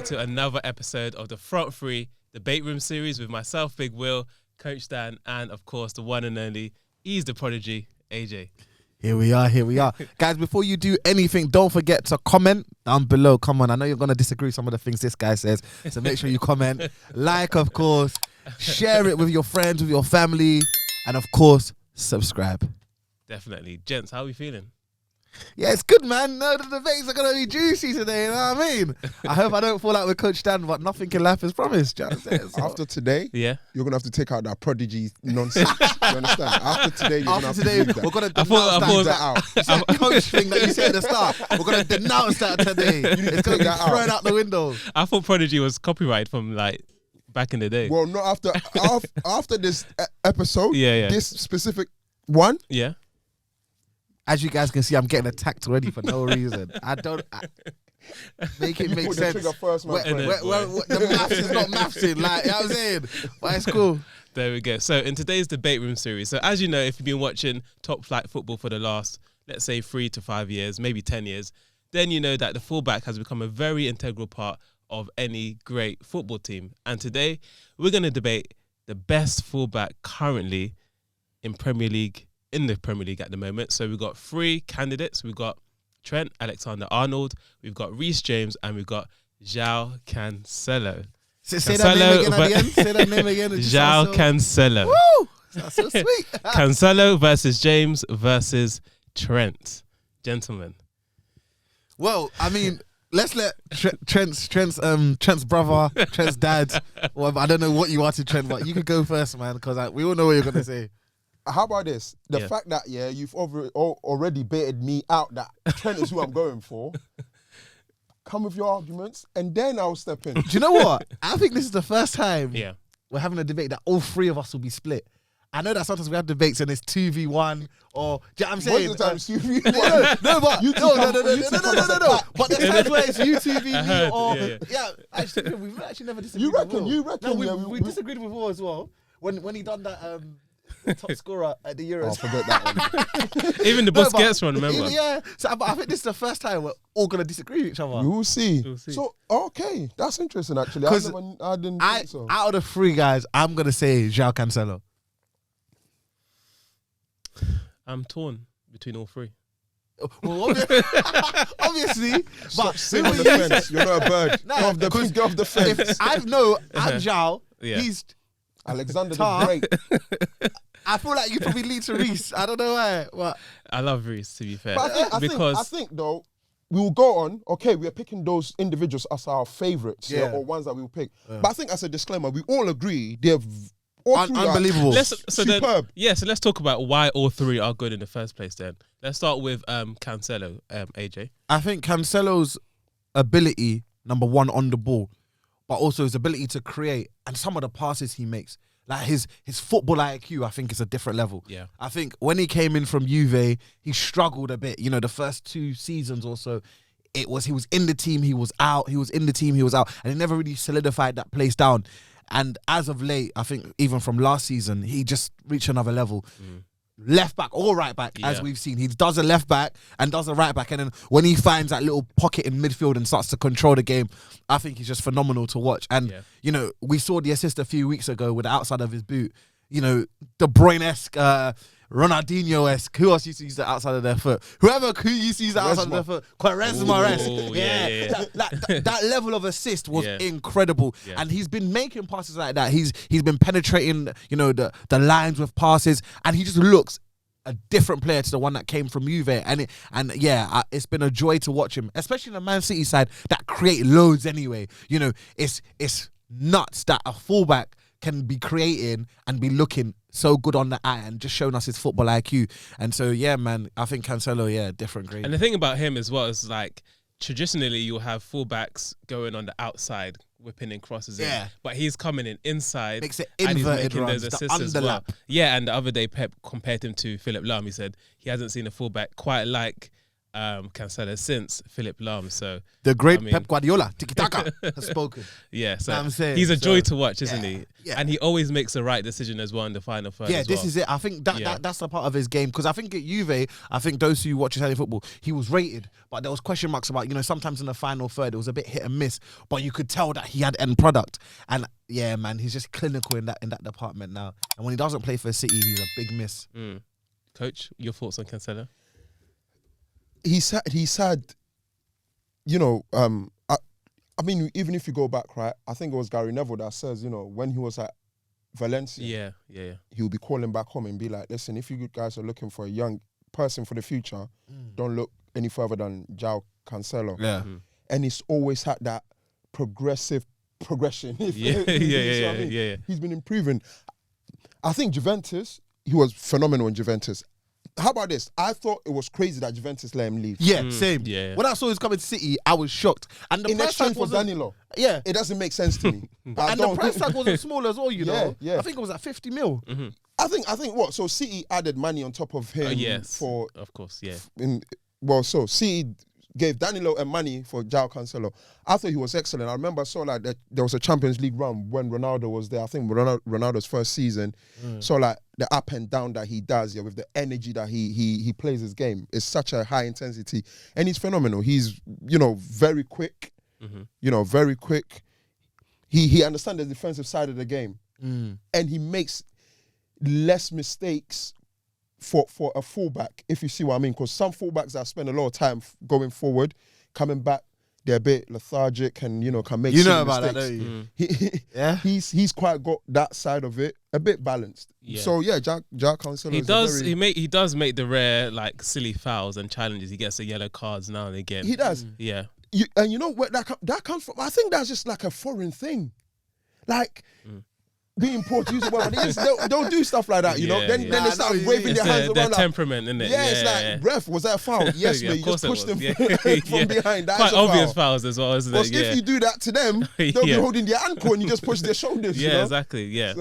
back to another episode of the Front Three Debate Room series with myself, Big Will, Coach Dan, and of course the one and only, he's the prodigy, AJ. Here we are. Guys, before you do anything, don't forget to comment down below. Come on, I know you're going to disagree with some of the things this guy says, so make sure you comment, like, of course, share it with your friends, with your family, and of course, subscribe. Definitely. Gents, how are we feeling? Yeah, it's good, man. No, the debates are going to be juicy today, you know what I mean? I hope I don't fall out with Coach Dan, but nothing in life is promised. You know what I'm saying? So, After today, Yeah. you're going to have to take out that prodigy nonsense. You understand? After today, you're going to have to leave that. we're going to I thought- denounce that coach thing that you said at the start. We're going to denounce that today. It's going to be thrown out the window. I thought prodigy was copyright from like back in the day. Well, not after this episode, Yeah. this specific one. Yeah. As you guys can see, I'm getting attacked already for no reason. Make it You make put sense. the trigger first, my friend. The maths is not mathsing, like, you know what I'm saying? But it's cool. There we go. So in today's debate room series, so as you know, if you've been watching top flight football for the last, let's say 3 to 5 years, maybe 10 years, then you know that the fullback has become a very integral part of any great football team. And today we're going to debate the best fullback currently in the Premier League at the moment. So we've got 3 candidates. We've got Trent Alexander-Arnold, we've got Reece James, and we've got João Cancelo. Say that name again at the end. Say that name again. João Cancelo. Woo! That's so sweet. Cancelo versus James versus Trent. Gentlemen. Well, I mean, let's let Trent's brother, Trent's dad, well, I don't know what you are to Trent, but you could go first, man, because we all know what you're going to say. How about this? The fact that, you've already baited me out that Trent is who I'm going for. Come with your arguments, and then I'll step in. Do you know what? I think this is the first time we're having a debate that all 3 of us will be split. I know that sometimes we have debates and it's 2v1 or, do you know what I'm saying? Most of the time, it's 2v1. No, but no. But there's times where it's you 2v me or actually, we've actually never disagreed. You reckon? No, we disagreed with Will as well when he done that top scorer at the Euros. Oh, forget that one. Even the Busquets one, remember? Yeah. So I think this is the first time we're all gonna disagree with each other. We will see. We'll see. So, okay, that's interesting actually. I didn't think so. Out of the 3 guys, I'm gonna say João Cancelo. I'm torn between all 3. Well, obviously, but Sit on the fence. You're not a bird. Go off the fence. if I'm João. Yeah. He's Alexander Tar. the Great. I feel like you probably lead to Reece. I don't know why. But I love Reece, to be fair. But I think though, we will go on. Okay, we are picking those individuals as our favourites, or ones that we will pick. But I think, as a disclaimer, we all agree they're all 3 unbelievable. superb. So let's talk about why all 3 are good in the first place then. Let's start with Cancelo, AJ. I think Cancelo's ability, number 1, on the ball, but also his ability to create and some of the passes he makes. Like his football IQ, I think, is a different level. Yeah. I think when he came in from Juve, he struggled a bit. You know, the first 2 seasons or so, he was in the team, he was out. He was in the team, he was out. And he never really solidified that place down. And as of late, I think even from last season, he just reached another level. Left back or right back, as we've seen. He does a left back and does a right back. And then when he finds that little pocket in midfield and starts to control the game, I think he's just phenomenal to watch. And, you know, we saw the assist a few weeks ago with the outside of his boot. You know, De Bruyne-esque, Ronaldinho-esque. Who else used to use the outside of their foot? Who used to use the outside of their foot? Quaresma-esque. That level of assist was incredible. Yeah. And he's been making passes like that. He's been penetrating, you know, the lines with passes, and he just looks a different player to the one that came from Juve. It's been a joy to watch him, especially in the Man City side that create loads anyway. You know, it's nuts that a fullback can be creating and be looking so good on the eye and just showing us his football IQ. And so, yeah, man, I think Cancelo, different grade. And the thing about him as well is, like, traditionally you'll have fullbacks going on the outside, whipping in crosses in. But he's coming in inside. Makes it and he's inverted making runs, those the assists as well. underlap. Yeah, and the other day Pep compared him to Philip Lahm. He said he hasn't seen a fullback quite like Cancelo since Philip Lahm. So The great I mean- Pep Guardiola, tiki-taka, has spoken. yeah, so I'm saying, he's a joy so, to watch, isn't he? yeah. And he always makes the right decision as well in the final third. Yeah, as this well. is it. I think that's the part of his game, because I think at Juve, I think those who watch Italian football, he was rated, but there was question marks about, sometimes in the final third it was a bit hit and miss, but you could tell that he had end product. And yeah, man, he's just clinical in that department now. And when he doesn't play for City, he's a big miss. Coach, your thoughts on Cancelo? He's had, I mean, even if you go back, right, I think it was Gary Neville that says, when he was at Valencia, he would be calling back home and be like, listen, if you guys are looking for a young person for the future, don't look any further than João Cancelo. Yeah. And he's always had that progression. Yeah. He's been improving. I think Juventus, he was phenomenal in Juventus. How about this? I thought it was crazy that Juventus let him leave. Yeah, same. Yeah. When I saw his coming to City, I was shocked. And the In price exchange tag for wasn't- Danilo. Yeah. It doesn't make sense to me. And the price tag wasn't small as well, Yeah. I think it was at 50 mil. I think what? So City added money on top of him Yes, for of course, yeah. So City gave Danilo and money for João Cancelo. I thought he was excellent. I remember I saw like that there was a Champions League run when Ronaldo was there. I think Ronaldo's first season. So like the up and down that he does, with the energy that he plays his game, is such a high intensity, and he's phenomenal. He's very quick. Very quick. He understands the defensive side of the game, and he makes less mistakes for a fullback, if you see what I mean. Because some fullbacks that spend a lot of time going forward, coming back, they're a bit lethargic and can make silly about mistakes. that, don't you? He's quite got that side of it, a bit balanced. Yeah. So yeah, João Cancelo. He does make the rare silly fouls and challenges. He gets the yellow cards now and again. He does. Yeah. And you know where that comes from? I think that's just like a foreign thing, like. Being Portuguese, but they don't do stuff like that, Then they start waving their hands their around. temperament, isn't it? Yeah, it's like, ref, was that a foul? Yes, Yeah, mate. of You course just it pushed was. them from behind. That's Quite a obvious foul. fouls as well, isn't it? Because if you do that to them, they'll be holding their ankle and you just push their shoulders. Yeah, exactly. Yeah.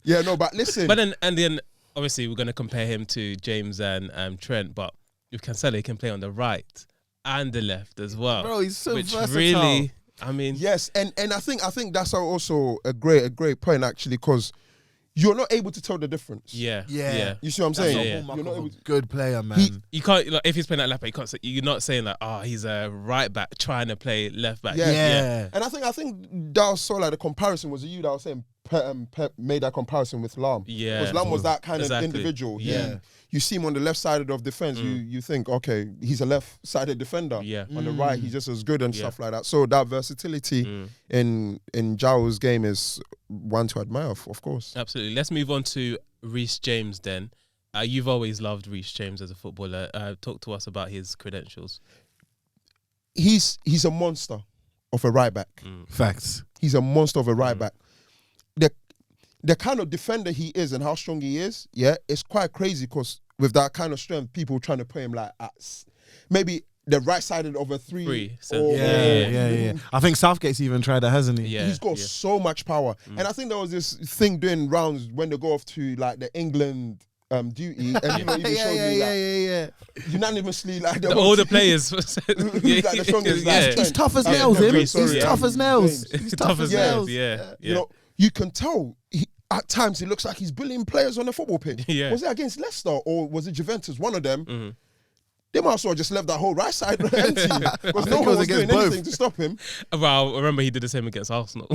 Yeah, no, but listen. But then obviously we're going to compare him to James and Trent, but with Cancelo, he can play on the right and the left as well. Bro, he's so which versatile. really, I mean, Yes, and I think that's also a great point actually, because you're not able to tell the difference. yeah. You see what I'm That's saying? a Yeah. hallmark You're not of a able to, good player, man. You can't, if he's playing at left back, you can't say, you're not saying like, he's a right back trying to play left back. Yeah. And I think that was sort of like the comparison was you that was saying Pep made that comparison with Lahm. Yeah. Because Lahm was that kind Exactly. of individual. Yeah. You see him on the left side of defense, you think, okay, he's a left-sided defender. Yeah. On the right, he's just as good and Yeah. stuff like that. So that versatility in João's game is one to admire, of course. Absolutely. Let's move on to Reece James then. You've always loved Reece James as a footballer. Talk to us about his credentials. He's a monster of a right back. Facts. He's a monster of a right back. The kind of defender he is and how strong he is, it's quite crazy, because with that kind of strength, people trying to put him like at maybe the right sided of a three. So, Yeah. I think Southgate's even tried that, hasn't he? Yeah. He's got so much power. And I think there was this thing doing rounds when they go off to like the England duty, and even showed me unanimously like All the players. who's like the strongest. Like, He's tough as Yeah. nails, him. Sorry, He's tough as nails. James. He's tough as Yeah. nails. Yeah. You know, you can tell at times it looks like he's bullying players on the football pitch. Yeah. Was it against Leicester or was it Juventus? One of them. They might as well just left that whole right side empty, because no it one was was against doing both. anything to stop him. Well, I remember he did the same against Arsenal.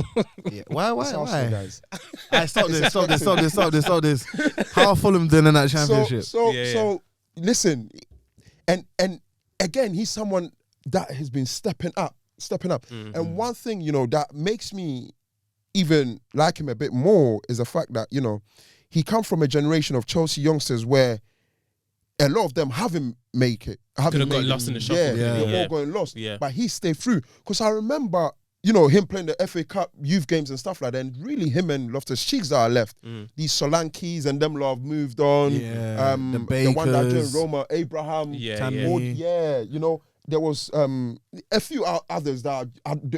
Yeah. Why? It's Arsenal, guys. Stop this. How are Fulham doing in that championship? So listen, and again, he's someone that has been stepping up. And one thing, that makes me even like him a bit more is the fact that, he come from a generation of Chelsea youngsters where a lot of them haven't make it. Could have got lost in the shuffle. They're all going lost. Yeah. But he stayed through. Because I remember, him playing the FA Cup youth games and stuff like that. And really him and Loftus-Cheeks that are left. These Solankis and them lot have moved on. Yeah. The one that Bakers. joined Roma, Abraham. Tammy. There was a few others that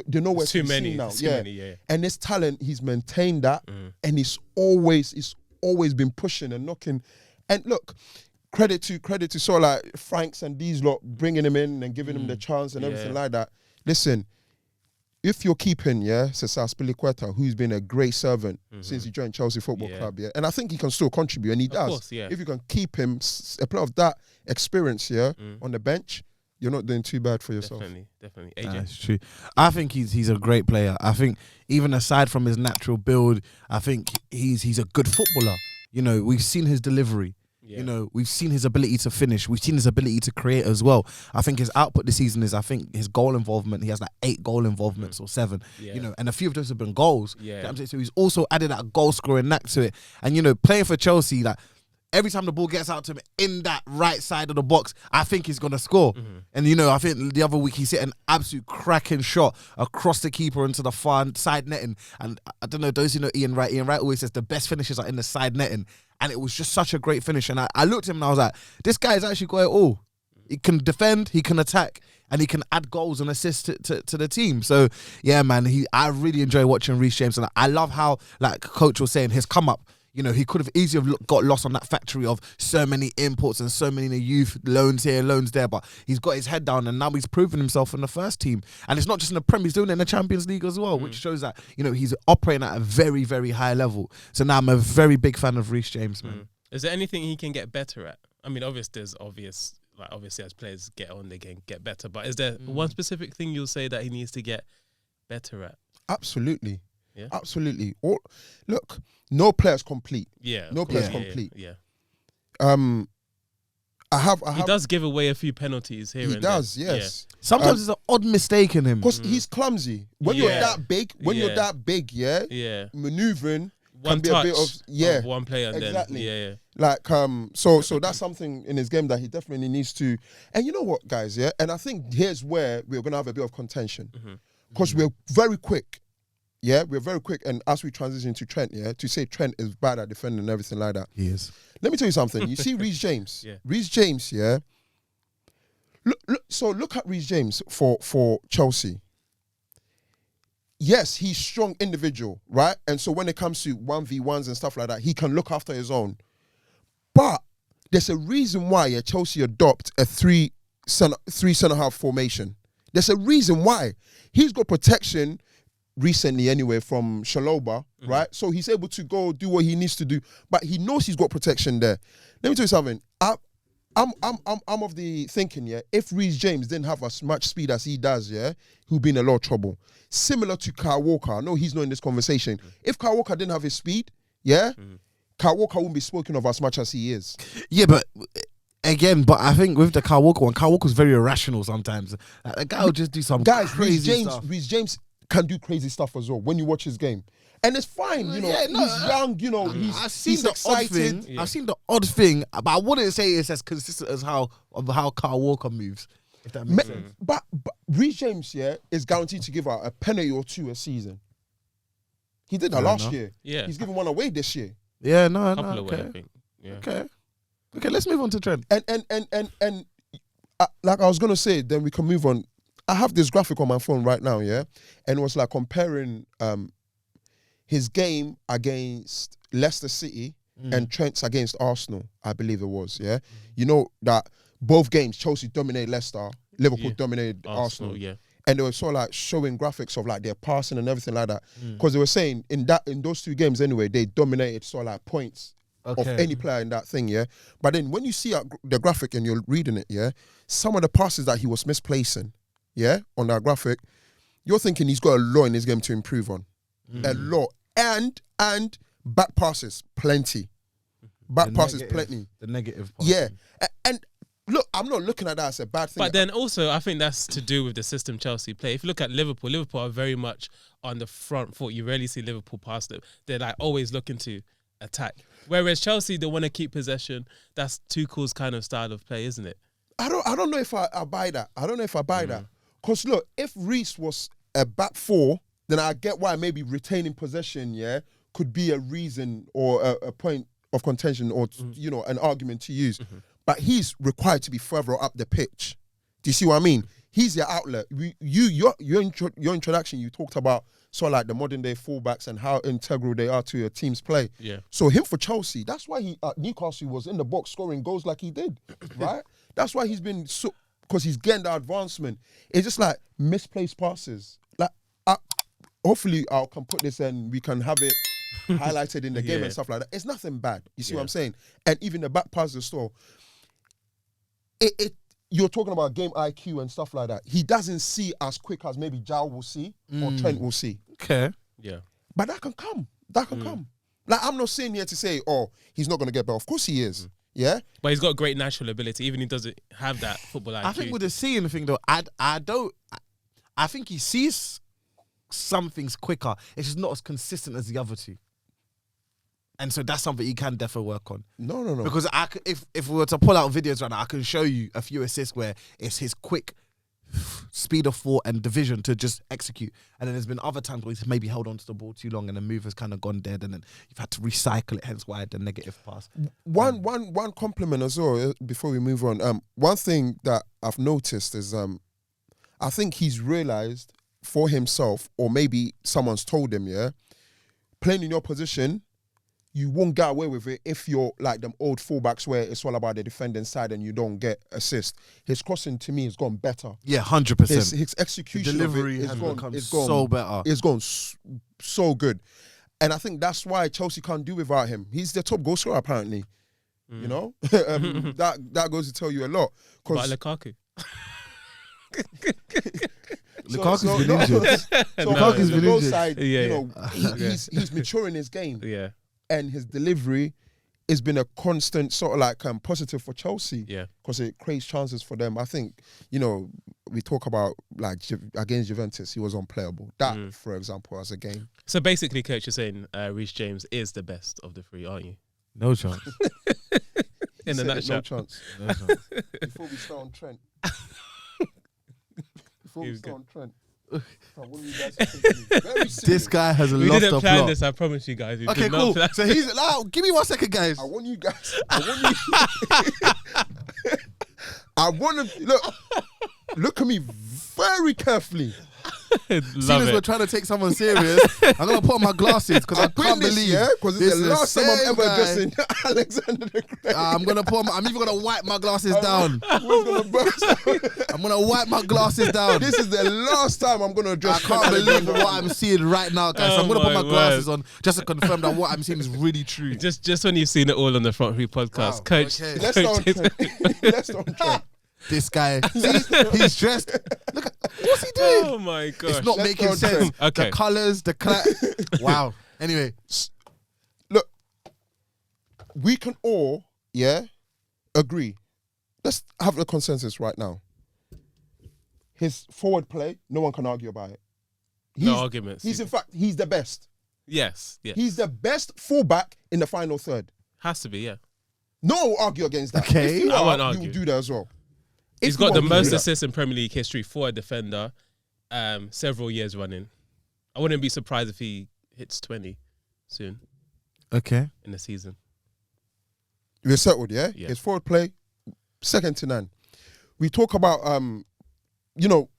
they know where Too to be many. seen now. Too many. And his talent, he's maintained that, and he's always been pushing and knocking. And look, credit to sort of like Franks and these lot bringing him in and giving him the chance and everything like that. Listen, if you're keeping, Cesar Spilicueta, who's been a great servant since he joined Chelsea Football Club, and I think he can still contribute, and he does. Course, If you can keep him, a player of that experience, on the bench, you're not doing too bad for yourself. Definitely. AJ? That's true. I think he's a great player. I think even aside from his natural build, I think he's a good footballer. You know, we've seen his delivery. You know, we've seen his ability to finish. We've seen his ability to create as well. I think his output this season is, I think, his goal involvement. He has like 8 goal involvements or 7. You know, and a few of those have been goals. You know what I'm saying? So he's also added that goal scoring knack to it. And, you know, playing for Chelsea, like, every time the ball gets out to him in that right side of the box, I think he's going to score. And, you know, I think the other week he hit an absolute cracking shot across the keeper into the far side netting. And I don't know, those who know Ian Wright always says the best finishes are in the side netting. And it was just such a great finish. And I looked at him and I was like, this guy has actually got it all. He can defend, he can attack, and he can add goals and assists to the team. So, yeah, man, I really enjoy watching Reece James. And I love how, like Coach was saying, his come up, you know, he could have easily got lost on that factory of so many imports and so many youth loans here, loans there, but he's got his head down and now he's proven himself in the first team. And it's not just in the Premier, he's doing it in the Champions League as well, which shows that, you know, he's operating at a very, very high level. So now I'm a very big fan of Reece James, man. Is there anything he can get better at? I mean, obviously as players get on, they can get better, but is there one specific thing you'll say that he needs to get better at? Absolutely. Yeah. Absolutely. Look, no player's complete. Yeah. No player's complete. Yeah. I have. He does give away a few penalties here. He and does. there. Yes. Sometimes it's an odd mistake in him. Because he's clumsy. When you're that big, maneuvering one can be touch a bit of one player and exactly. then Like so that's something in his game that he definitely needs to. And you know what, guys? Yeah, and I think here's where we're gonna have a bit of contention because we're very quick. Yeah, we're very quick, and as we transition to Trent, to say Trent is bad at defending and everything like that. He is. Let me tell you something. You see Reece James. Reece James, Look at Reece James for Chelsea. Yes, he's strong individual, right? And so when it comes to 1v1s and stuff like that, he can look after his own. But there's a reason why Chelsea adopt a three centre-half formation. There's a reason why. He's got protection recently anyway from Shaloba, right? So he's able to go do what he needs to do, but he knows he's got protection there. Let me tell you something. I'm of the thinking, if Reece James didn't have as much speed as he does, he'll be in a lot of trouble. Similar to Kyle Walker. I know he's not in this conversation. If Kyle Walker didn't have his speed, Kyle Walker wouldn't be spoken of as much as he is. Yeah, but again, I think with the Kyle Walker one, Kyle Walker's very irrational sometimes. The guy will just do some crazy stuff. Reece James can do crazy stuff as well when you watch his game. And it's fine, he's young, he's excited. I've seen the odd thing, but I wouldn't say it's as consistent as how Kyle Walker moves, if that makes sense. But Reece James, is guaranteed to give out a penalty or 2 a season. He did that last year. Yeah. He's giving one away this year. Yeah, no, Couple okay. away, I think. Yeah. Okay, let's move on to Trent. And like I was going to say, then we can move on. I have this graphic on my phone right now, and it was like comparing his game against Leicester City and Trent's against Arsenal, I believe it was, You know that both games, Chelsea dominated Leicester, Liverpool dominated Arsenal. And they were sort of like showing graphics of like their passing and everything like that. Because they were saying in those 2 games anyway, they dominated sort of like points of any player in that thing, But then when you see the graphic and you're reading it, some of the passes that he was misplacing, on that graphic, you're thinking he's got a lot in his game to improve on. A lot. And back passes, plenty. Back passes, plenty. The negative part. Yeah. And look, I'm not looking at that as a bad thing. But then also, I think that's to do with the system Chelsea play. If you look at Liverpool are very much on the front foot. You rarely see Liverpool pass them. They're like always looking to attack. Whereas Chelsea, they want to keep possession. That's Tuchel's kind of style of play, isn't it? I don't know if I buy that. I don't know if I buy that. Because look, if Reece was a back 4, then I get why maybe retaining possession, could be a reason or a point of contention or, an argument to use. But he's required to be further up the pitch. Do you see what I mean? He's your outlet. Your introduction, you talked about saw like the modern day fullbacks and how integral they are to your team's play. Yeah. So him for Chelsea, that's why he at Newcastle was in the box scoring goals like he did, right? That's why he's been so, because he's getting the advancement. It's just like misplaced passes. Like, hopefully I can put this and we can have it highlighted in the game and stuff like that. It's nothing bad. You see what I'm saying? And even the back passes as well. You're talking about game IQ and stuff like that. He doesn't see as quick as maybe Jao will see or Trent will see. Okay. Yeah. But that can come. That can come. Like, I'm not saying here to say, oh, he's not going to get better. Of course he is. Yeah? But he's got great natural ability, even if he doesn't have that football IQ. I think with the seeing thing though, I think he sees some things quicker. It's just not as consistent as the other two. And so that's something he can definitely work on. No. Because if we were to pull out videos right now, I can show you a few assists where it's his quick speed of thought and division to just execute. And then there's been other times where he's maybe held on to the ball too long and the move has kind of gone dead and then you've had to recycle it, hence why the negative pass. One compliment as well, before we move on. One thing that I've noticed is I think he's realised for himself, or maybe someone's told him, playing in your position, you won't get away with it if you're like them old fullbacks where it's all about the defending side and you don't get assist. His crossing to me has gone better. Yeah, 100%. His execution, the delivery has become so better. It's gone so good, and I think that's why Chelsea can't do without him. He's the top goal scorer apparently. You know, that goes to tell you a lot. But Lukaku. Lukaku's been injured. Lukaku's been injured. Side, you know, he's maturing his game. Yeah. And his delivery has been a constant sort of like positive for Chelsea. Yeah. Because it creates chances for them. I think, you know, we talk about like against Juventus, he was unplayable. That, for example, as a game. So basically, Coach, you're saying Reece James is the best of the three, aren't you? No chance. In a nutshell. No chance. No chance. Before we start on Trent. I want you guys to take me very serious. This guy has We lost didn't a plan plot. this, I promise you guys. We Okay, did not cool. plan- So he's now. Give me 1 second, guys. I want you. I want to look at me very carefully. Seeing Love as we're it. trying to take someone serious, I'm gonna put on my glasses because I can't believe. Because this it's the is last time I'm same ever guy. addressing Alexander the Great. I'm gonna put. I'm even gonna wipe my glasses down. Who's gonna burst out? I'm gonna wipe my glasses down. This is the last time I'm gonna I address. can't believe what I'm seeing right now, guys. So I'm gonna put my my glasses on just to confirm that what I'm seeing is really true. Just when you've seen it all on the Front Three podcast, Wow, Coach. okay. Let's start on Trent. Let's start on Trent. This guy, see, he's dressed. Look, what's he doing? Oh my gosh. It's not Let's making go on sense. Trent. Okay. The colours, wow. Anyway, Look, we can all, agree. Let's have a consensus right now. His forward play, no one can argue about it. No arguments. He's in fact, he's the best. Yes. He's the best fullback in the final third. Has to be, yeah. No one will argue against that. Okay. If you I won't you argue. will do that as well. He's If you got the want, you most do that. assists in Premier League history for a defender, several years running. I wouldn't be surprised if he hits 20 soon okay. in the season. We're settled, yeah? Yeah. His forward play, second to none. We talk about, you know,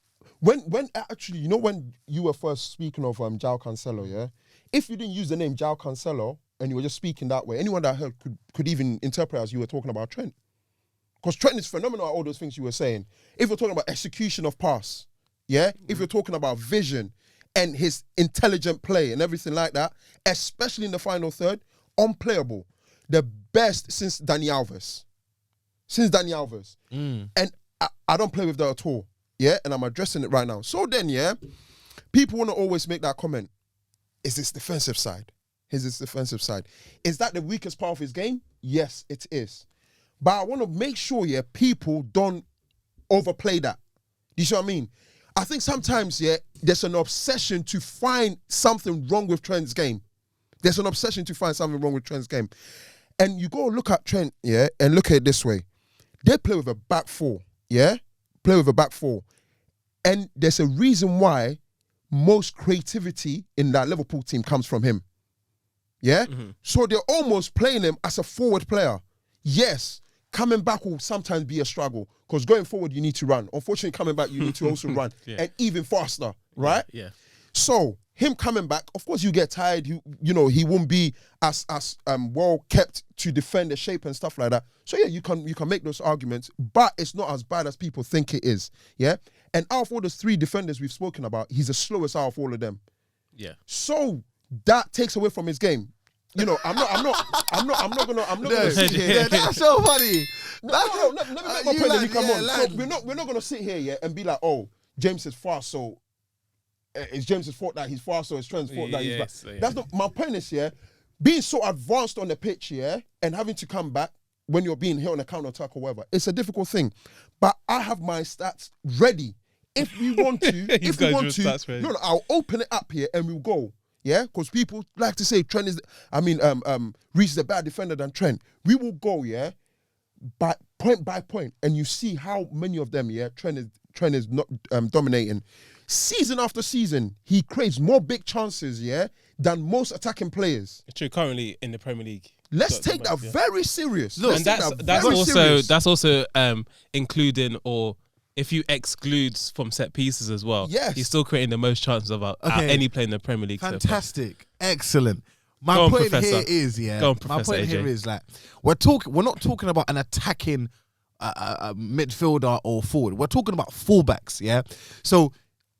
when actually, you know, when you were first speaking of João Cancelo, yeah? If you didn't use the name João Cancelo and you were just speaking that way, anyone that heard could even interpret as you were talking about Trent. Because Trent is phenomenal at all those things you were saying. If you're talking about execution of pass, yeah? If you're talking about vision and his intelligent play and everything like that, especially in the final third, unplayable. The best since Dani Alves. And I don't play with that at all. Yeah? And I'm addressing it right now. So then, yeah, people want to always make that comment. Is this defensive side? Is that the weakest part of his game? Yes, it is. But I want to make sure, yeah, people don't overplay that. Do you see what I mean? I think sometimes, yeah, there's an obsession to find something wrong with Trent's game. And you go look at Trent, yeah, and look at it this way. They play with a back four, yeah? And there's a reason why most creativity in that Liverpool team comes from him. Yeah? Mm-hmm. So they're almost playing him as a forward player. Yes, coming back will sometimes be a struggle because going forward, you need to run. Unfortunately, coming back, you need to also run. Yeah. And even faster, right? Yeah. So him coming back, of course, you get tired. He won't be as well kept to defend the shape and stuff like that. So yeah, you can make those arguments, but it's not as bad as people think it is. Yeah, and out of all those 3 defenders we've spoken about, he's the slowest out of all of them. Yeah. So that takes away from his game. I'm not gonna sit here. Yeah, that's so funny. No, let me make my point. Then you come on. lad. So we're not gonna sit here, and be like, oh, James is fast, so it's James's fault that he's fast, so it's Trent's fault that he's fast. That's not my point. Is being so advanced on the pitch, and having to come back when you're being hit on a counter attack or whatever. It's a difficult thing, but I have my stats ready. If we want to, I'll open it up here and we'll go. Yeah, because people like to say Reece is a better defender than Trent. We will go, but point by point, and you see how many of them, Trent is not dominating. Season after season, he creates more big chances, than most attacking players. True, currently in the Premier League. Let's take that very serious. Look, and that's also including, or if you exclude from set pieces as well, yes, he's still creating the most chances of any player in the Premier League. Fantastic, excellent. My point here is, like, we're not talking about an attacking midfielder or forward. We're talking about fullbacks, So,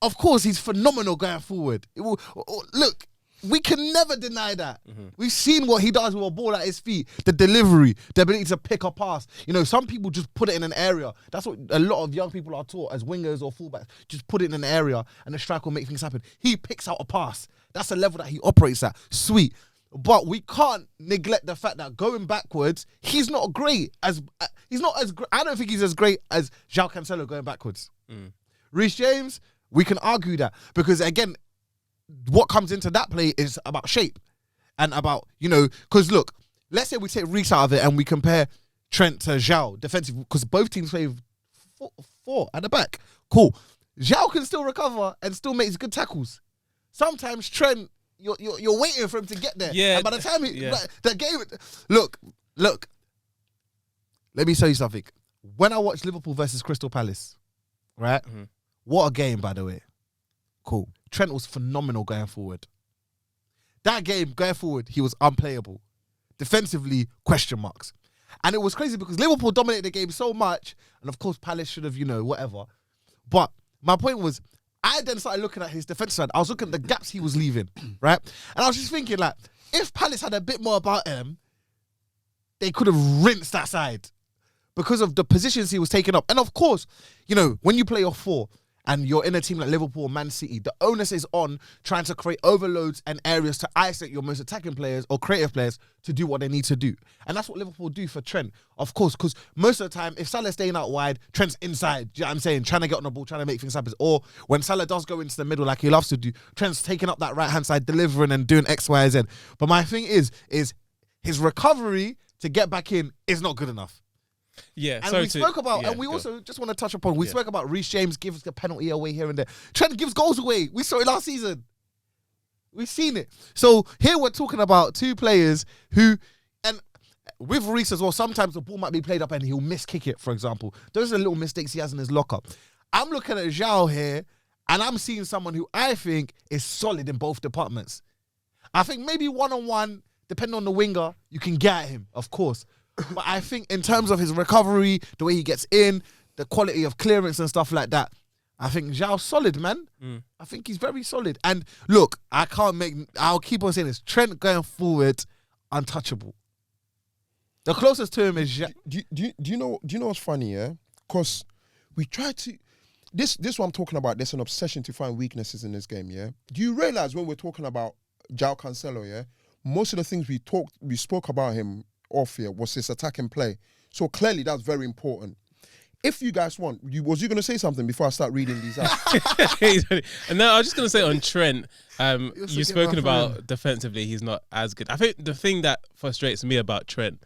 of course, he's phenomenal going forward. Look, we can never deny that. We've seen what he does with a ball at his feet, the delivery, the ability to pick a pass. Some people just put it in an area. That's what a lot of young people are taught as wingers or fullbacks. Just put it in an area and the striker will make things happen. He picks out a pass. That's the level that he operates at. Sweet. But we can't neglect the fact that going backwards, he's not great as I don't think he's as great as João Cancelo going backwards. Reece James, we can argue that because again, what comes into that play is about shape and about, because look, let's say we take Reece out of it and we compare Trent to João defensively, because both teams play 4 at the back. Cool. João can still recover and still makes good tackles. Sometimes Trent, you're waiting for him to get there. Yeah. And by the time the game, look. Let me tell you something. When I watched Liverpool versus Crystal Palace, right? What a game, by the way. Cool. Trent was phenomenal going forward. That game, going forward, he was unplayable. Defensively, question marks. And it was crazy because Liverpool dominated the game so much, and of course Palace should have, whatever. But my point was, I then started looking at his defense side. I was looking at the gaps he was leaving, right? And I was just thinking, like, if Palace had a bit more about him, they could have rinsed that side because of the positions he was taking up. And of course, when you play your 4, and you're in a team like Liverpool or Man City, the onus is on trying to create overloads and areas to isolate your most attacking players or creative players to do what they need to do. And that's what Liverpool do for Trent, of course, because most of the time, if Salah's staying out wide, Trent's inside, do you know what I'm saying? Trying to get on the ball, trying to make things happen. Or when Salah does go into the middle like he loves to do, Trent's taking up that right-hand side, delivering and doing X, Y, Z. But my thing is his recovery to get back in is not good enough. Yeah, and we spoke about, and we also just want to touch upon, we spoke about Reece James gives a penalty away here and there. Trent gives goals away. We saw it last season. We've seen it. So here we're talking about 2 players who, and with Reece as well, sometimes the ball might be played up and he'll miss kick it, for example. Those are little mistakes he has in his lockup. I'm looking at João here, and I'm seeing someone who I think is solid in both departments. I think maybe one-on-one, depending on the winger, you can get at him, of course. But I think in terms of his recovery, the way he gets in, the quality of clearance and stuff like that, I think João's solid, man. I think he's very solid. And look, I'll keep on saying this. Trent going forward, untouchable. The closest to him is do you know what's funny, Because we try to, this what I'm talking about, there's an obsession to find weaknesses in this game, Do you realize when we're talking about João Cancelo, most of the things we spoke about him off here was his attacking play. So clearly that's very important. If you guys want, was you going to say something before I start reading these out? And now I was just going to say on Trent, you've spoken about defensively, he's not as good. I think the thing that frustrates me about Trent,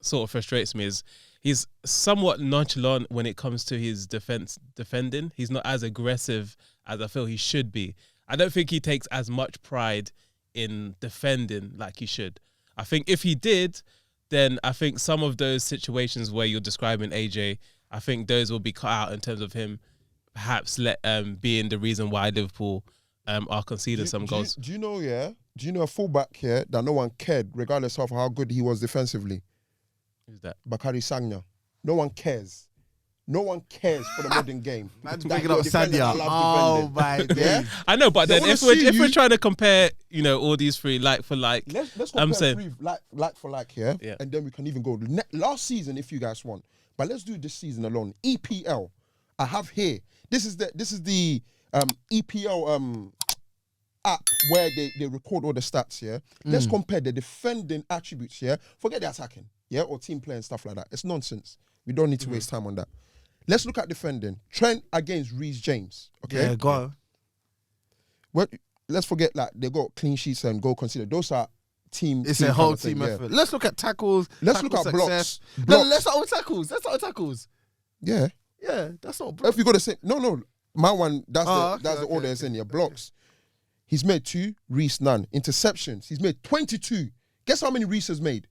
is he's somewhat nonchalant when it comes to his defending. He's not as aggressive as I feel he should be. I don't think he takes as much pride in defending like he should. I think if he did, then I think some of those situations where you're describing AJ, I think those will be cut out in terms of him perhaps being the reason why Liverpool are conceding some goals. Do you know, yeah? Do you know a fullback here that no one cared, regardless of how good he was defensively? Who's that? Bakary Sagna. No one cares. No one cares for the modern game. Man's That picking you're up defending Sadia. and I Oh love my defending. Yeah? days. I know, but They then wanna if we're see you- trying to compare, all these three like for like, Let's I'm compare saying- three like for like here, Yeah. and then we can even go last season if you guys want. But let's do this season alone. EPL, I have here. This is the EPL app where they record all the stats. Yeah, let's compare the defending attributes. Yeah, forget the attacking. Yeah, or team play and stuff like that. It's nonsense. We don't need to waste time on that. Let's look at defending. Trent against Reece James. Okay, Yeah, go on. well, let's forget like they got clean sheets and goal conceded. Those are team. It's team a whole kind of thing, team yeah. effort. Let's look at tackles. Let's tackle look at success. blocks. No, Blocks. let's start with tackles. Let's start with tackles. Yeah. Yeah, that's not If blocks. you got the same, no, my one. That's Oh, the okay, order it's in here. Blocks. He's made 2. Reece none. Interceptions. He's made 22. Guess how many Reece has made?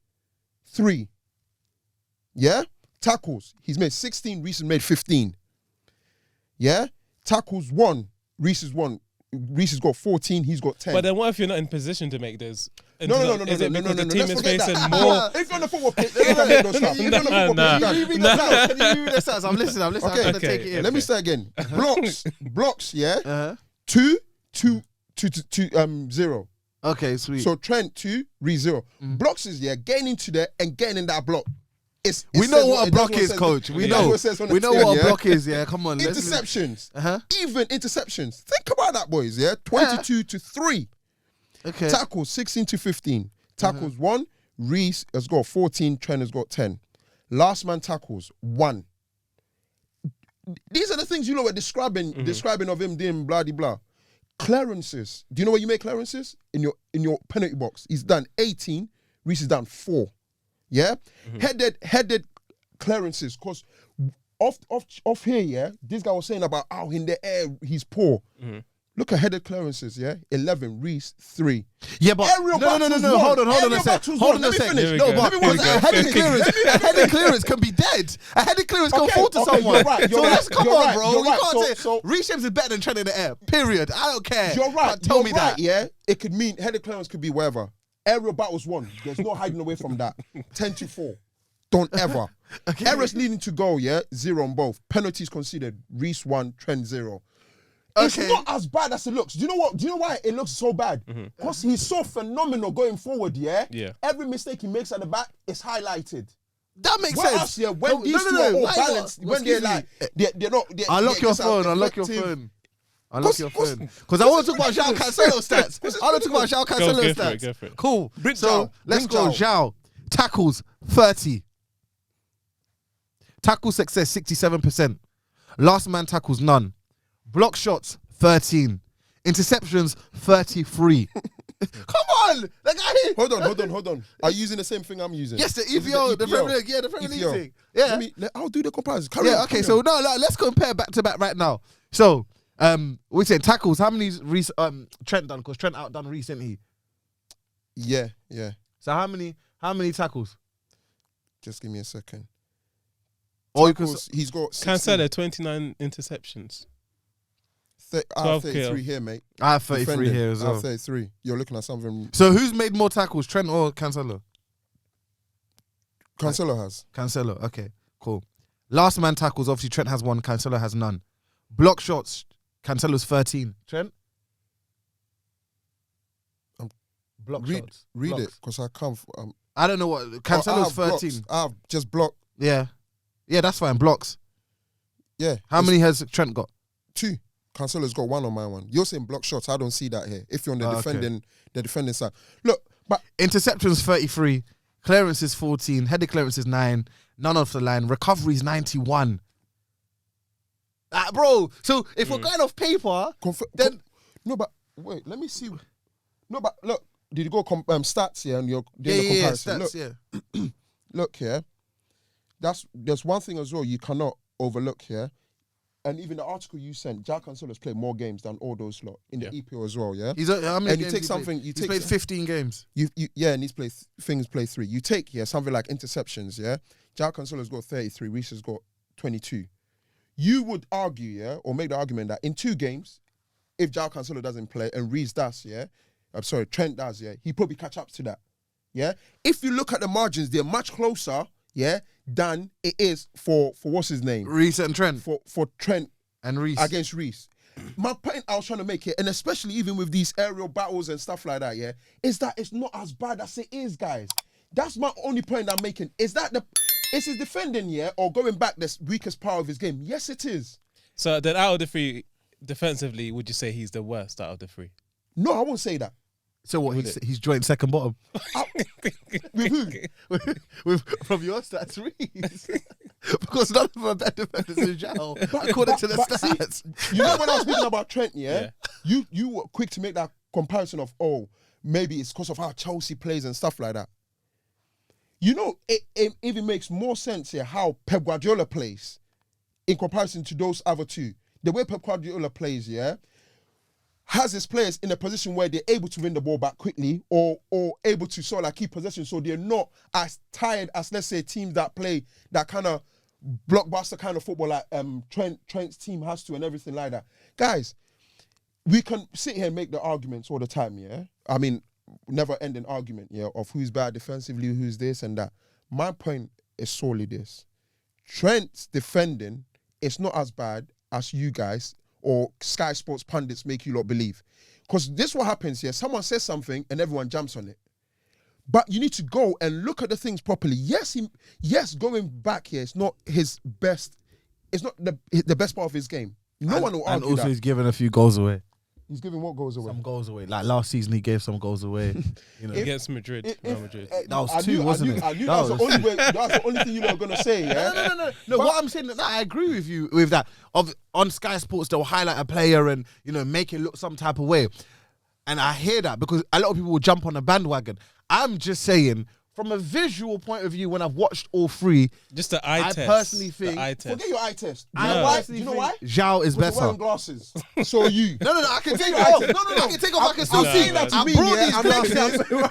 3. Yeah. Tackles. He's made 16. Reece has made 15. Yeah. Tackles 1. Reece has 1. Reece has got 14. He's got 10. but then what if you're not in position to make those? No. Is it because the team Let's is forget facing that. more? If you're on the football pitch, you can make those stuff. If you're on the football Nah. pitch, Can you you read can. the stats? Can you read the stats? I'm listening. I'm Okay. gonna take it in. Let me say again. Blocks. Yeah. Uh-huh. 2, 0. Okay, sweet. So Trent 2, Reece 0. Blocks is gaining to there and getting in that block. we know what a block is, coach. We know. We know what a block is. Yeah, come on. Interceptions. Uh-huh. Even interceptions. Think about that, boys. Yeah, 22 to 3. Okay. Tackles 16 to 15. Tackles 1. Reece has got 14. Trent has got 10. Last man tackles 1. These are the things we're describing of him doing blah de blah. Clearances. Do you know where you make clearances? In your penalty box. He's done 18. Reece has done 4. Yeah? Headed clearances. Because off here, yeah, this guy was saying about how in the air he's poor. Look at headed clearances, yeah? 11, Reece 3. Yeah, but Aerial no. battles Hold won. on a Aerial sec. battles Hold won. on a Let me sec. finish. No, Here we but go. a headed clearance can be dead. A headed clearance can fall to someone. You're right, So you're let's right, come you're on, right, bro. you're You right. can't So- say Reece James is better than Trent in the air. Period. I don't care. You're right. But tell me You're right, that. yeah? It could mean headed clearance could be wherever. Aerial battles won. There's no hiding away from that. 10 to 4. Don't ever. Errors leading to goal, yeah? 0 on both. Penalties conceded. Reece 1, Trent 0. It's Okay. not as bad as it looks. Do you know what? Do you know why it looks so bad? Because he's so phenomenal going forward, yeah? Yeah. Every mistake he makes at the back is highlighted. That makes What sense. else, yeah? When No, these no, two no, are all why not? balanced, when they're Excuse like, me. they're not. Unlock your phone. Unlock your phone. Unlock your phone. Because I want to talk about João Cancelo stats. I want to talk about João Cancelo Go for it, stats. go for it. Cool. Bring So João. let's Bring go. João. João. Tackles 30. Tackle success 67%. Last man tackles none. Block shots 13. Interceptions 33. Come on, the guy. Hold on. Are you using the same thing I'm using? Yes, the This is EPO, the Premier League, yeah, the Premier League EPO. thing. Yeah, I'll do the comparison. Carry on, okay. carry So on. no, let's compare back to back right now. So, we said tackles. How many Trent done? Because Trent outdone recently. Yeah. So how many tackles? Just give me a second. Or you could Tackles, he's got 16. Cancelo 29 interceptions. I have 12 33 kill. here, mate. I have 33 Defending. here as I well. have 33. You're looking at something. So who's made more tackles, Trent or Cancelo? Cancelo has. Cancelo. Okay, cool. Last man tackles, obviously Trent has 1, Cancelo has none. Block shots, Cancelo's 13. Trent? Block shots. Read Blocks. it, because I can't. I don't know what. I Cancelo's have blocks. 13. I have just block. Yeah, that's fine. Blocks. Yeah. How it's many has Trent got? 2. Cancelo's got 1 on my one. You're saying block shots. I don't see that here. If you're on the Okay. defending side. Look, but Interceptions 33, clearances 14, headed clearances 9, none off the line, recoveries 91. Bro, so if we're going off paper, then no, but wait, let me see. No, but look, did you go stats here and you're doing the comparison? stats, Look, look here. There's one thing as well you cannot overlook here. And even the article you sent, João Cancelo's played more games than all those lot in the EPO as well, yeah? How many And you games take he something, played? you He's take played 15 games. and he's played things play 3. You take something like interceptions, yeah? João Cancelo's got 33, Reece has got 22. You would argue, yeah, or make the argument that in 2 games, if João Cancelo doesn't play and Reece does, Trent does, he probably catch up to that. Yeah. If you look at the margins, they're much closer, than it is for what's his name? Reece and Trent. For Trent and Reece. Against Reece. My point I was trying to make it, and especially even with these aerial battles and stuff like that, is that it's not as bad as it is, guys. That's my only point I'm making. Is his defending, or going back the weakest part of his game? Yes, it is. So then out of the three, defensively, would you say he's the worst out of the three? No, I won't say that. So what? He's joined second bottom. With who? From your stats, Reece. Because none of them are better defenders than João, according to the stats. See, you know when I was speaking about Trent, you were quick to make that comparison of, maybe it's because of how Chelsea plays and stuff like that. You know, it even makes more sense here how Pep Guardiola plays in comparison to those other two. The way Pep Guardiola plays, has his players in a position where they're able to win the ball back quickly or able to sort of like keep possession, so they're not as tired as, let's say, teams that play that kind of blockbuster kind of football like Trent's team has to and everything like that. Guys, we can sit here and make the arguments all the time, I mean, never-ending argument, of who's bad defensively, who's this and that. My point is solely this. Trent's defending is not as bad as you guys or Sky Sports pundits make you lot believe. Because this is what happens here. Someone says something and everyone jumps on it. But you need to go and look at the things properly. Yes, going back here, it's not his best. It's not the best part of his game. No one will argue that. And also he's given a few goals away. He's giving what goals away? Some goals away. Like last season, he gave some goals away. Against Madrid. Real Madrid. That was two, wasn't it? I knew that was the only way. That's the only thing you were gonna say. No. What I'm saying, I agree with you with that. On Sky Sports, they'll highlight a player and make it look some type of way. And I hear that because a lot of people will jump on the bandwagon. I'm just saying, from a visual point of view, when I've watched all three, just the eye test. I personally think. Forget your eye test. Do you know why? João is better. Wearing glasses. So you. No. I can take it off. No. I can take off. I can still see that.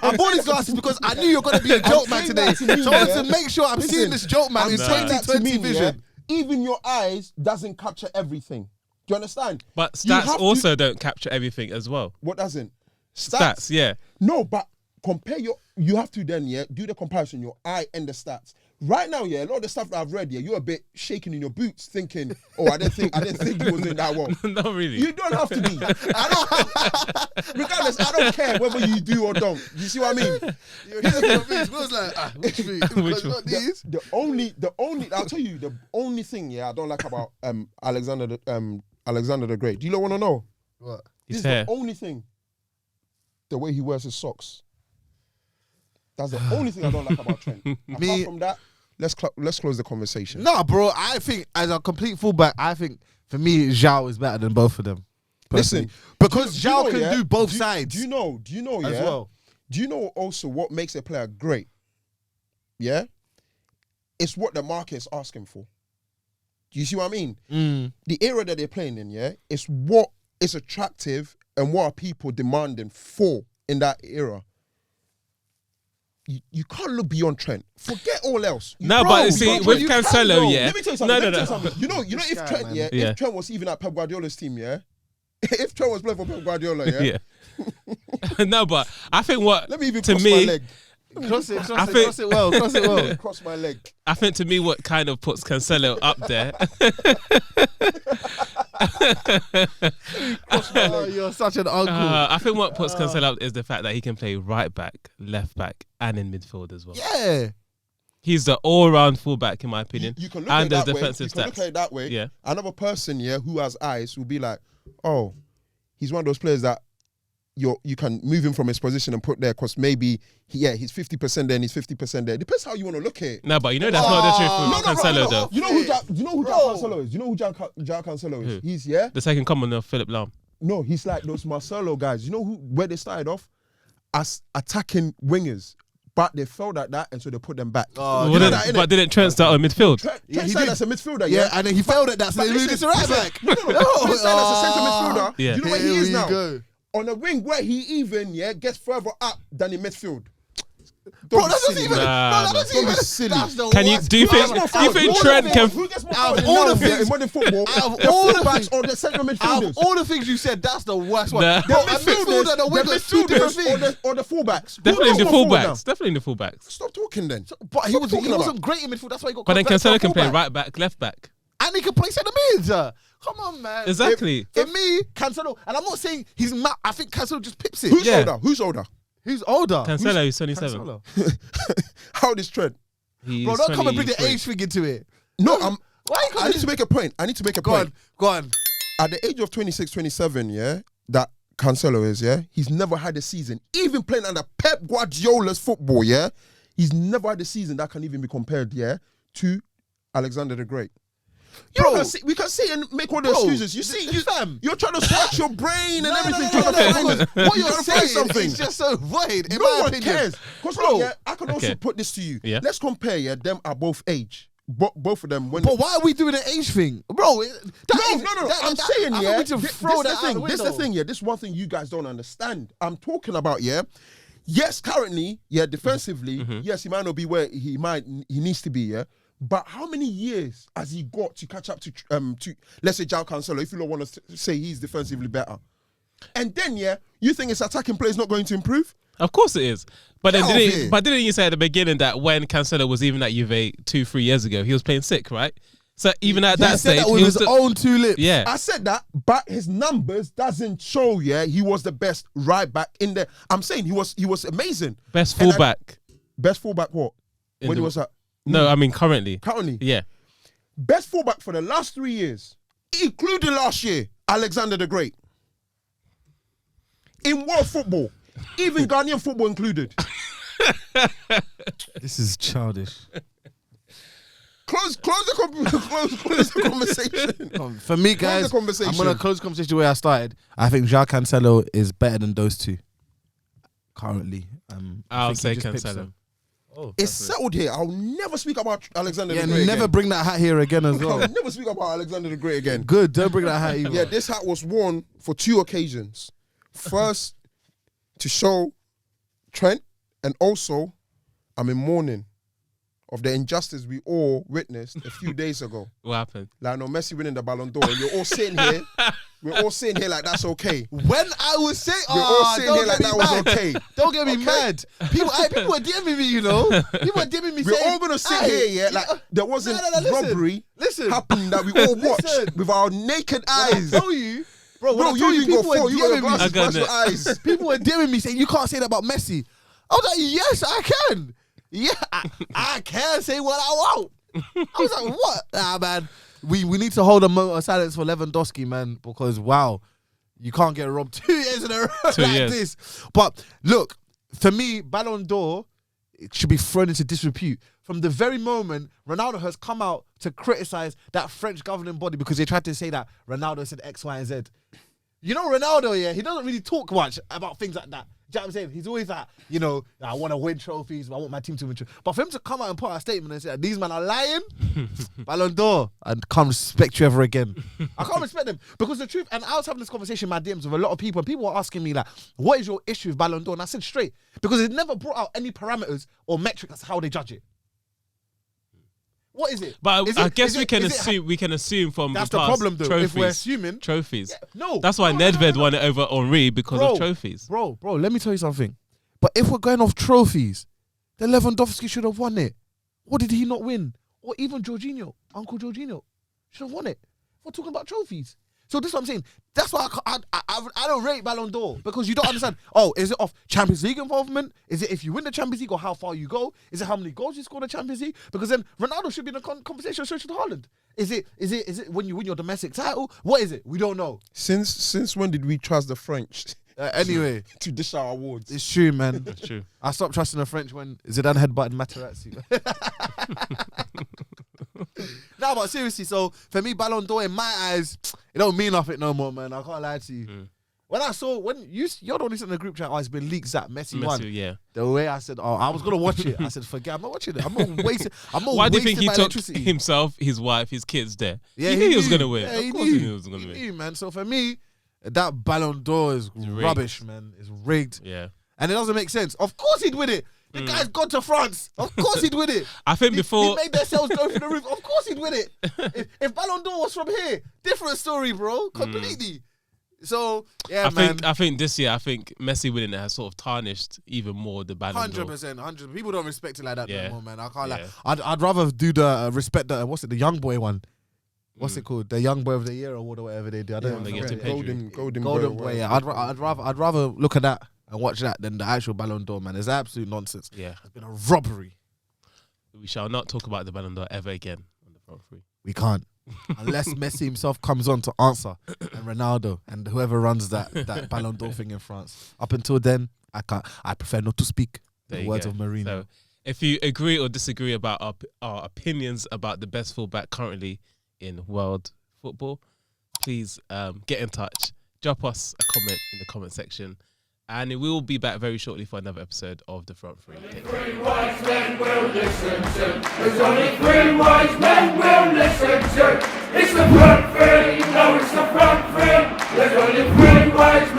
I bought these glasses because I knew you're going to be a joke man today. So I wanted to make sure I'm seeing this joke man in 2020 vision. Even your eyes doesn't capture everything. Do you understand? But stats also don't capture everything as well. What doesn't? Stats, yeah. No, but compare you have to then, do the comparison, your eye and the stats. Right now, a lot of the stuff that I've read, you're a bit shaking in your boots thinking, I didn't think you was doing that well. Not really. You don't have to be. Regardless, I don't care whether you do or don't. You see what I mean? Which one? The only, I'll tell you, the only thing, I don't like about Alexander the Great. Do you want to know? What? This is the only thing. The way he wears his socks. That's the only thing I don't like about Trent. Apart from that, let's close the conversation. No, bro. I think as a complete fullback, I think for me, João is better than both of them. Personally. Listen, because João can do both sides. Do you know? As well. Do you know also what makes a player great? Yeah, it's what the market is asking for. Do you see what I mean? The era that they're playing in, it's what is attractive and what are people demanding for in that era. You can't look beyond Trent. Forget all else. But see, with Cancelo, Let me tell you something. No. You know, if Trent, if Trent was even at Pep Guardiola's team, if Trent was playing for Pep Guardiola, No, but I think let me even cross my leg. Cross it well. Cross my leg. I think to me, what kind of puts Cancelo up there. You're such an uncle. I think what puts Cancelo up is the fact that he can play right back, left back, and in midfield as well. Yeah. He's the all-round fullback, in my opinion. You can look and at there's it that defensive way. You can look at it that way. Yeah. Another person, who has eyes will be like, oh, he's one of those players that you can move him from his position and put there because maybe he's 50% there and he's 50% there. Depends how you want to look at it. No, but that's not the truth with Cancelo though. You know who João Cancelo is? You know who João Cancelo is? Who? He's the second coming of Philip Lahm. No, he's like those Marcelo guys. You know where they started off? As attacking wingers. But they failed at that, and so they put them back. But didn't Trent start on midfield? Trent started as a midfielder, and then he failed at that, so they moved it to right back. No. Trent started as a centre midfielder. Yeah. Do you know where he is now? On a wing where he even gets further up than in midfield. Bro, that's not silly, even. man. Nah, That's Don't be even. silly. That's the Can you worst. do you think Out of do you think all Trent the can? Who gets more Out of power all now, the yeah, things- in modern football? out of The all the fullbacks things- or the central Out midfielders? of all the things you said, that's the worst one. Nah. Bro, a midfielder and a winger, two different midfielders things. or the fullbacks. Definitely Who the goes more forward fullbacks. Definitely the fullbacks. now? Stop talking then. But he What was are he you talking wasn't great in midfield. That's why he got. But then converted to a Cancelo can play fullback. right back, left back. And he can play centre mid. Come on, man. Exactly. For me, Cancelo, and I'm not saying he's mad. I think Cancelo just pips it. Who's Yeah. older? Who's older? Who's older? Cancelo is 27. Cancelo. How old is Trent? He's Bro, don't come and bring the 23. age thing into it. No, Why you I need to make a point. I need to make a Go point. on, go on. At the age of 26, 27, yeah, that Cancelo is, yeah, he's never had a season, even playing under Pep Guardiola's football, yeah, he's never had a season that can even be compared, yeah, to Alexander the Great. Bro. We can see and make all the Bro, excuses. You see, fam. you're trying to search your brain and everything. No, trying to find what you're trying to find saying something. is just so void. In No my one opinion. cares. Because Bro. yeah, I can also Okay. put this to you. Yeah. Let's compare. Yeah, them are both age. Both of them. When But why are we doing an age thing, bro? no. I'm saying, I yeah. think we should throw that out the This is the window. thing, yeah. This is one thing you guys don't understand. I'm talking about, yeah. Yes, currently, yeah, defensively, yes, he might not be where he needs to be, yeah. But how many years has he got to catch up to let's say João Cancelo? If you don't want to say he's defensively better, and then yeah, you think his attacking play is not going to improve? Of course it is. But then Get off here. didn't you say at the beginning that when Cancelo was even at Juve 2-3 years ago, he was playing sick, right? So even at He that said stage, that with he his was own two lips. yeah. I said that, but his numbers doesn't show. Yeah, he was the best right back in there. I'm saying he was amazing. Best And fullback. Best fullback what? In When the- he was at No, I mean currently. currently. Yeah. Best fullback for the last 3 years, including last year, Alexander the Great. In world football, even Ghanaian football included. This is childish. Close the conversation. For me, Close guys, the conversation. I'm gonna close the conversation the way I started. I think João Cancelo is better than those two. Currently, I I'll think say he just pips Cancelo. them. Oh, It's settled here. I'll never speak about Alexander yeah, the Great never again. bring that hat here again as I'll well. never speak about Alexander the Great again. Good, don't bring that hat either. Yeah, this hat was worn for 2 occasions. First, to show Trent, and also, I'm in mourning of the injustice we all witnessed a few days ago. What happened? Lionel Messi winning the Ballon d'Or. And you're all sitting here. We're all sitting here like that's okay. When I was saying, We're all sitting here like that was mad. okay. Don't get me Okay. mad. People were DMing me, you know. People were DMing me We're saying, all gonna sit "Hey, here, yeah, like there wasn't listen, robbery listen. happening that we all watched Listen. with our naked When eyes. I tell you, bro, when Bro, I you told you, even people got were 4. You got the DMing glasses I got past your it. eyes. people were DMing me saying you can't say that about Messi. I was like, yes, I can. Yeah, I can say what I want. I was like, what? Nah, man. We need to hold a moment of silence for Lewandowski, man, because wow, you can't get robbed 2 years in a row 2 like years. this. But look, for me, Ballon d'Or, it should be thrown into disrepute. From the very moment Ronaldo has come out to criticize that French governing body because they tried to say that Ronaldo said X, Y, and Z. You know Ronaldo, yeah, he doesn't really talk much about things like that. Do you know what I'm saying? He's always like, you know, I want to win trophies, I want my team to win trophies. But for him to come out and put out a statement and say, these men are lying, Ballon d'Or, I can't respect you ever again. I can't respect them. Because the truth, and I was having this conversation in my DMs with a lot of people, and people were asking me, like, what is your issue with Ballon d'Or? And I said straight, because it never brought out any parameters or metrics as how they judge it. What is it? But Is I it- guess is we it- can is it- assume from That's the the past problem, though. trophies. If we're assuming Trophies. no, That's why no, Nedved no. won it over Henri because of trophies. Bro, let me tell you something. But if we're going off trophies, then Lewandowski should have won it. What did he not win? Or even Jorginho, Uncle Jorginho, should have won it. We're talking about trophies. So this is what I'm saying. That's why I don't rate Ballon d'Or, because you don't understand. Oh, is it off Champions League involvement? Is it if you win the Champions League or how far you go? Is it how many goals you score in the Champions League? Because then Ronaldo should be in the conversation, so should Haaland. Is it when you win your domestic title? What is it? We don't know. Since when did we trust the French Anyway, to dish out awards? it's true, man. That's true. I stopped trusting the French when Zidane headbutted Materazzi. No, but seriously, so for me, Ballon d'Or in my eyes, it don't mean nothing no more, man. I can't lie to you. When I saw, you're the only in the group chat, it's been leaked that Messi won. Yeah. The way I said, I was gonna watch it. I said, forget, I'm not watching it. I'm not wasting. Why do you think he my took electricity. himself, his wife, his kids there? Yeah, he knew he was gonna win. Yeah, of course he knew he was gonna win. knew, man. So for me, that Ballon d'Or is rigged. rubbish, man. It's rigged. Yeah. And it doesn't make sense. Of course he'd win it. The guy's gone to France. Of course he'd win it. I think He made their sales go through the roof. Of course he'd win it. If Ballon d'Or was from here, different story, bro. Completely. So yeah, I think this year, Messi winning it has sort of tarnished even more the Ballon d'Or. 100%. People don't respect it like that no more, man. I can't lie. Yeah. I'd rather do the respect the the young boy one. What's it called? The Young Boy of the Year award or whatever they do. I don't know. Golden Boy. Yeah, I'd rather look at that and watch that than the actual Ballon d'Or, man. It's absolute nonsense. Yeah, it's been a robbery. We shall not talk about the Ballon d'Or ever again on the front three. We can't. Unless Messi himself comes on to answer, and Ronaldo and whoever runs that Ballon d'Or thing in France. Up until then, I prefer not to speak. The words of Marino. So, if you agree or disagree about our opinions about the best fullback currently in world football, please get in touch. Drop us a comment in the comment section. And we will be back very shortly for another episode of The Front Three. Three wise men will listen to. There's only three wise men will listen to. It's the front three. No, it's the front three. There's only three wise